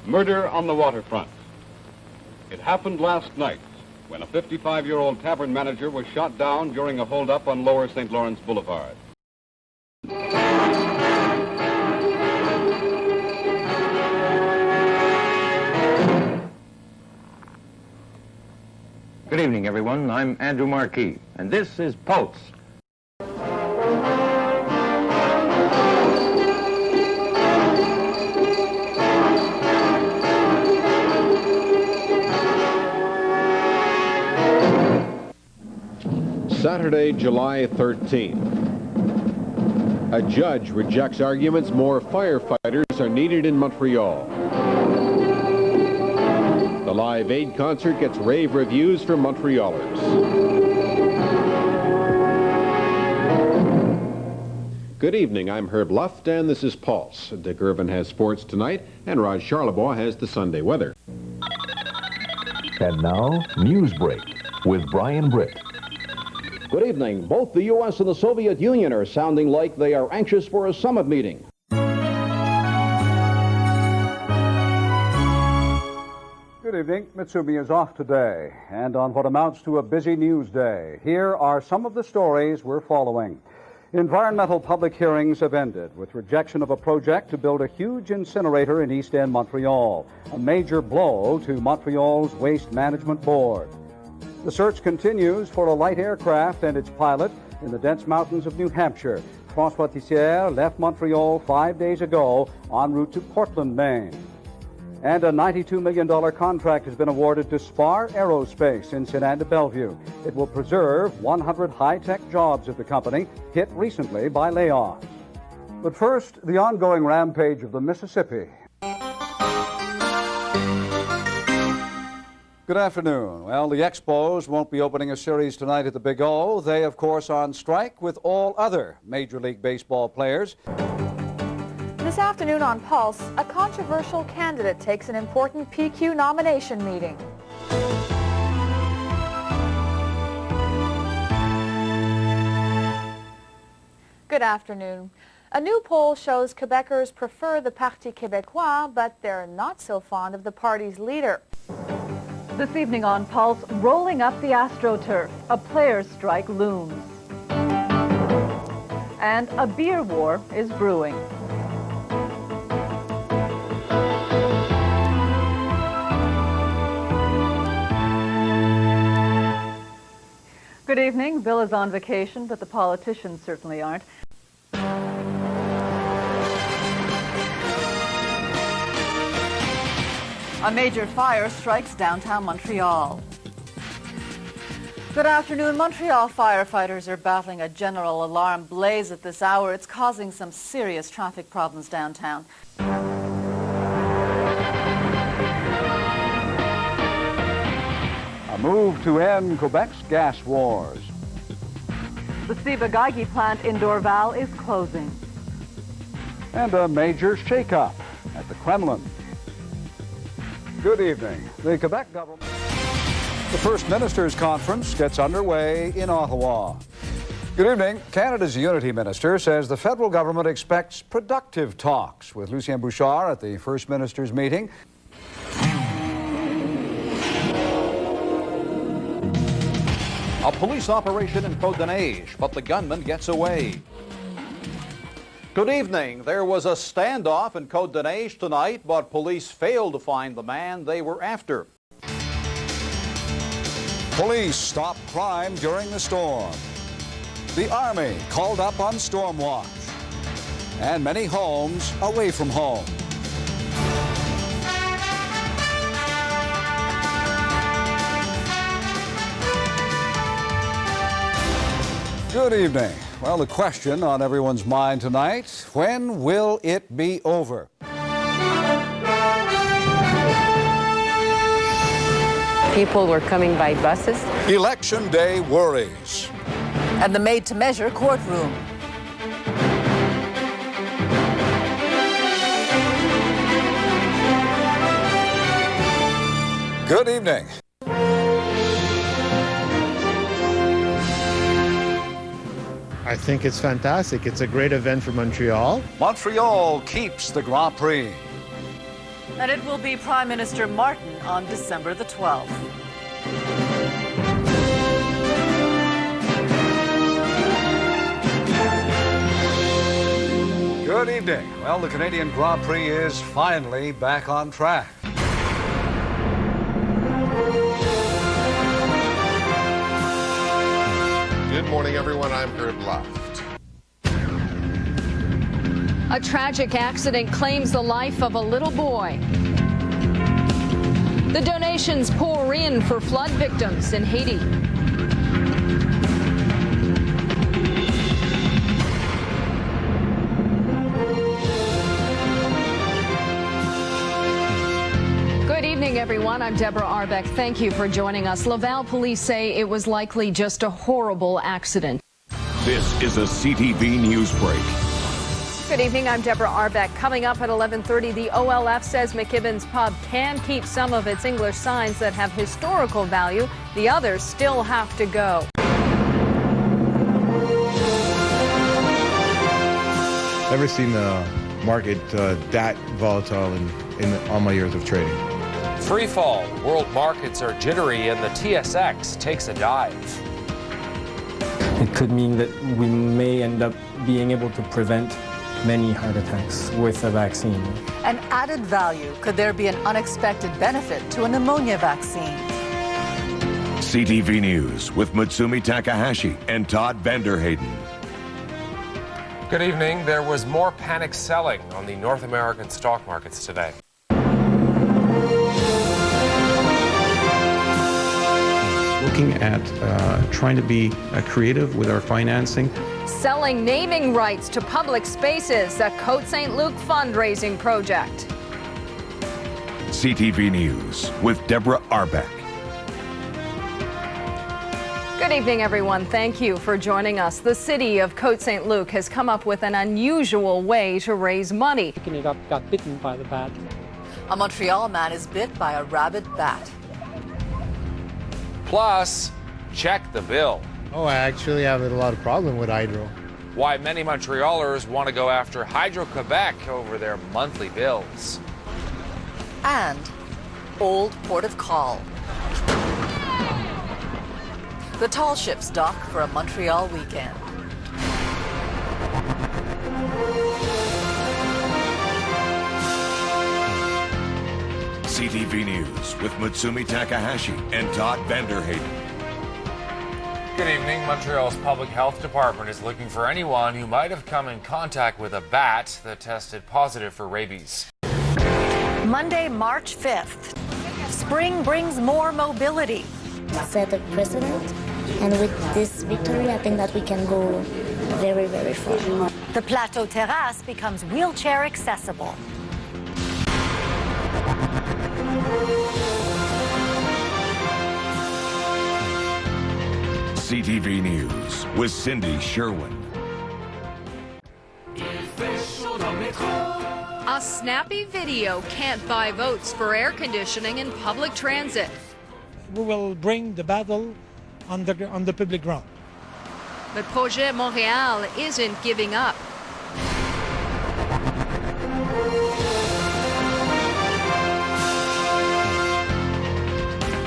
Murder on the waterfront. It happened last night when a 55-year-old tavern manager was shot down during a holdup on Lower St. Lawrence Boulevard. Good evening, everyone. I'm Andrew Marquis, and this is Pulse. Saturday, July 13th. A judge rejects arguments more firefighters are needed in Montreal. The Live Aid concert gets rave reviews from Montrealers. Good evening, I'm Herb Luft, and this is Pulse. Dick Irvin has sports tonight, and Raj Charlebois has the Sunday weather. And now, Newsbreak with Brian Britt. Good evening. Both the U.S. and the Soviet Union are sounding like they are anxious for a summit meeting. Good evening. Mitsumi is off today, and on what amounts to a busy news day, here are some of the stories we're following. Environmental public hearings have ended with rejection of a project to build a huge incinerator in East End, Montreal, a major blow to Montreal's Waste Management Board. The search continues for a light aircraft and its pilot in the dense mountains of New Hampshire. François Tissière left Montreal 5 days ago en route to Portland, Maine. And a $92 million contract has been awarded to Spar Aerospace in St. Anne de Bellevue. It will preserve 100 high-tech jobs at the company hit recently by layoffs. But first, the ongoing rampage of the Mississippi. Good afternoon. Well, the Expos won't be opening a series tonight at the Big O. They, of course, on strike with all other Major League Baseball players. This afternoon on Pulse, a controversial candidate takes an important PQ nomination meeting. Good afternoon. A new poll shows Quebecers prefer the Parti Québécois, but they're not so fond of the party's leader. This evening on Pulse, rolling up the AstroTurf, a players' strike looms. And a beer war is brewing. Good evening. Bill is on vacation, but the politicians certainly aren't. A major fire strikes downtown Montreal. Good afternoon. Montreal firefighters are battling a general alarm blaze at this hour. It's causing some serious traffic problems downtown. A move to end Quebec's gas wars. The Ciba-Geigy plant in Dorval is closing. And a major shakeup at the Kremlin. Good evening. The Quebec government. The First Ministers' Conference gets underway in Ottawa. Good evening. Canada's Unity Minister says the federal government expects productive talks with Lucien Bouchard at the First Ministers' meeting. A police operation in Côte-de-Neige, but the gunman gets away. Good evening. There was a standoff in Côte-de-Neige tonight, but police failed to find the man they were after. Police stop crime during the storm. The Army called up on storm watch. And many homes away from home. Good evening. Well, the question on everyone's mind tonight, when will it be over? People were coming by buses. Election day worries. And the made-to-measure courtroom. Good evening. I think it's fantastic. It's a great event for Montreal. Montreal keeps the Grand Prix. And it will be Prime Minister Martin on December the 12th. Good evening. Well, the Canadian Grand Prix is finally back on track. Good morning, everyone. I'm Herb Loft. A tragic accident claims the life of a little boy. The donations pour in for flood victims in Haiti. Good evening, everyone. I'm Deborah Arbeck. Thank you for joining us. Laval police say it was likely just a horrible accident. This is a CTV News Break. Good evening, I'm Deborah Arbeck. Coming up at 11:30, the OLF says McKibben's Pub can keep some of its English signs that have historical value. The others still have to go. Never seen the market that volatile in all my years of trading. Free fall. World markets are jittery and the TSX takes a dive. It could mean that we may end up being able to prevent many heart attacks with a vaccine. An added value. Could there be an unexpected benefit to a pneumonia vaccine? CTV News with Mutsumi Takahashi and Todd Vanderhayden. Good evening. There was more panic selling on the North American stock markets today. Looking at trying to be creative with our financing. Selling naming rights to public spaces, a Côte St. Luc fundraising project. CTV News with Deborah Arbeck. Good evening, everyone. Thank you for joining us. The city of Côte St. Luc has come up with an unusual way to raise money. Picking it up, got bitten by the bat. A Montreal man is bit by a rabid bat. Plus, check the bill. Oh, I actually have a lot of problem with hydro. Why many Montrealers want to go after Hydro-Quebec over their monthly bills. And Old Port of Call. The tall ships dock for a Montreal weekend. CTV News with Mutsumi Takahashi and Todd Vanderhayden. Good evening. Montreal's Public Health Department is looking for anyone who might have come in contact with a bat that tested positive for rabies. Monday, March 5th. Spring brings more mobility. Set a precedent, and with this victory, I think that we can go very, very far. The Plateau Terrace becomes wheelchair accessible. CTV News with Cindy Sherwin. A snappy video can't buy votes for air conditioning in public transit. We will bring the battle on the public ground. But Projet Montreal isn't giving up.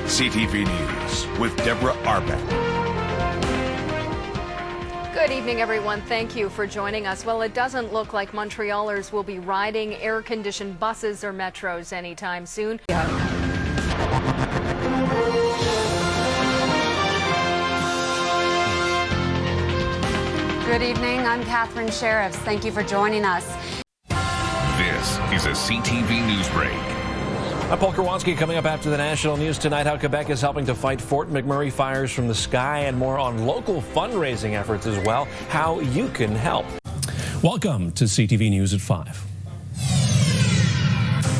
CTV News with Deborah Arbeck. Good evening, everyone. Thank you for joining us. Well, it doesn't look like Montrealers will be riding air-conditioned buses or metros anytime soon. Good evening. I'm Catherine Sheriffs. Thank you for joining us. This is a CTV News Break. I'm Paul Kowalski. Coming up after the national news tonight, how Quebec is helping to fight Fort McMurray fires from the sky, and more on local fundraising efforts as well, how you can help. Welcome to CTV News at 5.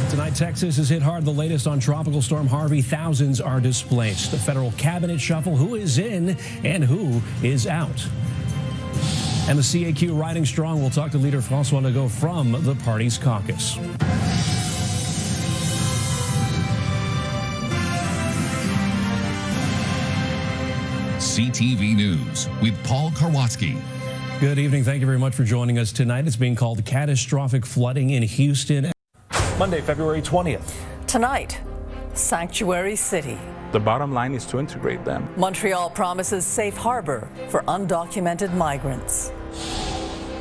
Tonight, Texas is hit hard. The latest on Tropical Storm Harvey. Thousands are displaced. The federal cabinet shuffle. Who is in and who is out? And the CAQ riding strong. We'll talk to leader François Legault from the party's caucus. CTV News with Paul Karwatsky. Good evening. Thank you very much for joining us tonight. It's being called catastrophic flooding in Houston. Monday, February 20th. Tonight, Sanctuary City. The bottom line is to integrate them. Montreal promises safe harbor for undocumented migrants.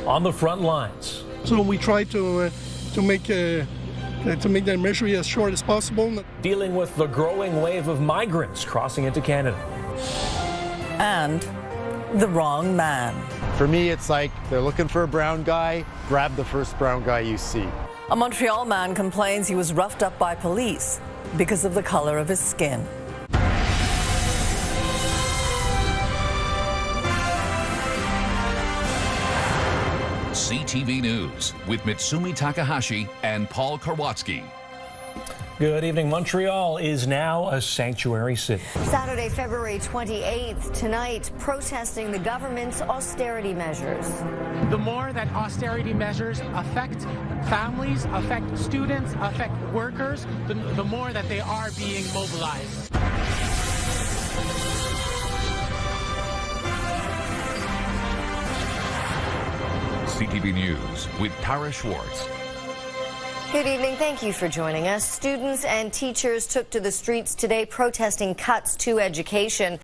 On the front lines. So we try to make that measure as short as possible. Dealing with the growing wave of migrants crossing into Canada. And the wrong man. For me, it's like they're looking for a brown guy, grab the first brown guy you see. A Montreal man complains he was roughed up by police because of the color of his skin. CTV News with Mitsumi Takahashi and Paul Karwatsky. Good evening. Montreal is now a sanctuary city. Saturday, February 28th, tonight, protesting the government's austerity measures. The more that austerity measures affect families, affect students, affect workers, the more that they are being mobilized. CTV News with Tara Schwartz. Good evening. Thank you for joining us. Students and teachers took to the streets today protesting cuts to education.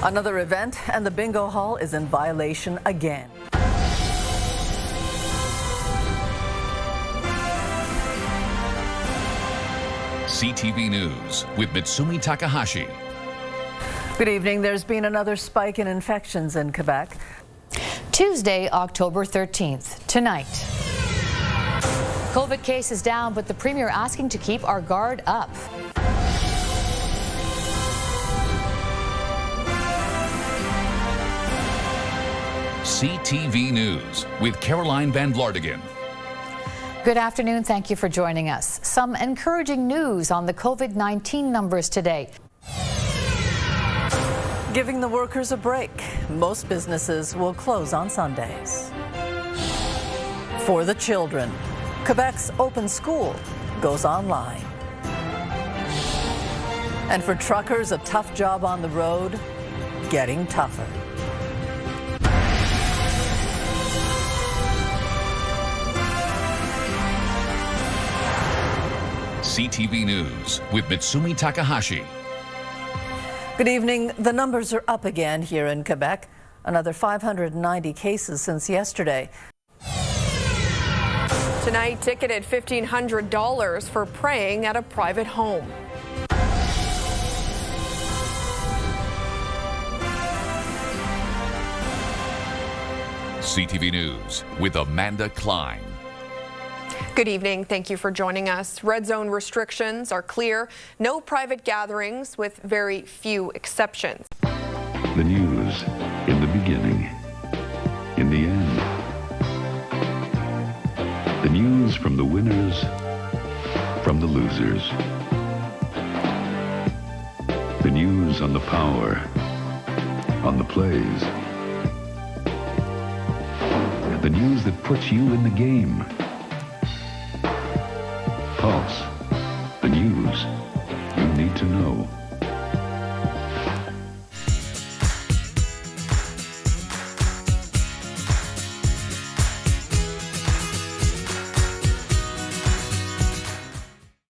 Another event, and the bingo hall is in violation again. CTV News with Mitsumi Takahashi. Good evening. There's been another spike in infections in Quebec. Tuesday, October 13th, tonight. COVID cases down, but the Premier asking to keep our guard up. CTV News with Caroline Van Vlartigan. Good afternoon. Thank you for joining us. Some encouraging news on the COVID-19 numbers today. Giving the workers a break. Most businesses will close on Sundays. For the children, Quebec's open school goes online. And for truckers, a tough job on the road, getting tougher. CTV News with Mitsumi Takahashi. Good evening. The numbers are up again here in Quebec. Another 590 cases since yesterday. Tonight, ticketed $1,500 for praying at a private home. CTV News with Amanda Klein. Good evening. Thank you for joining us. Red zone restrictions are clear. No private gatherings with very few exceptions. The news in the beginning, in the end. The news from the winners, from the losers. The news on the power, on the plays. The news that puts you in the game. Pulse, the news.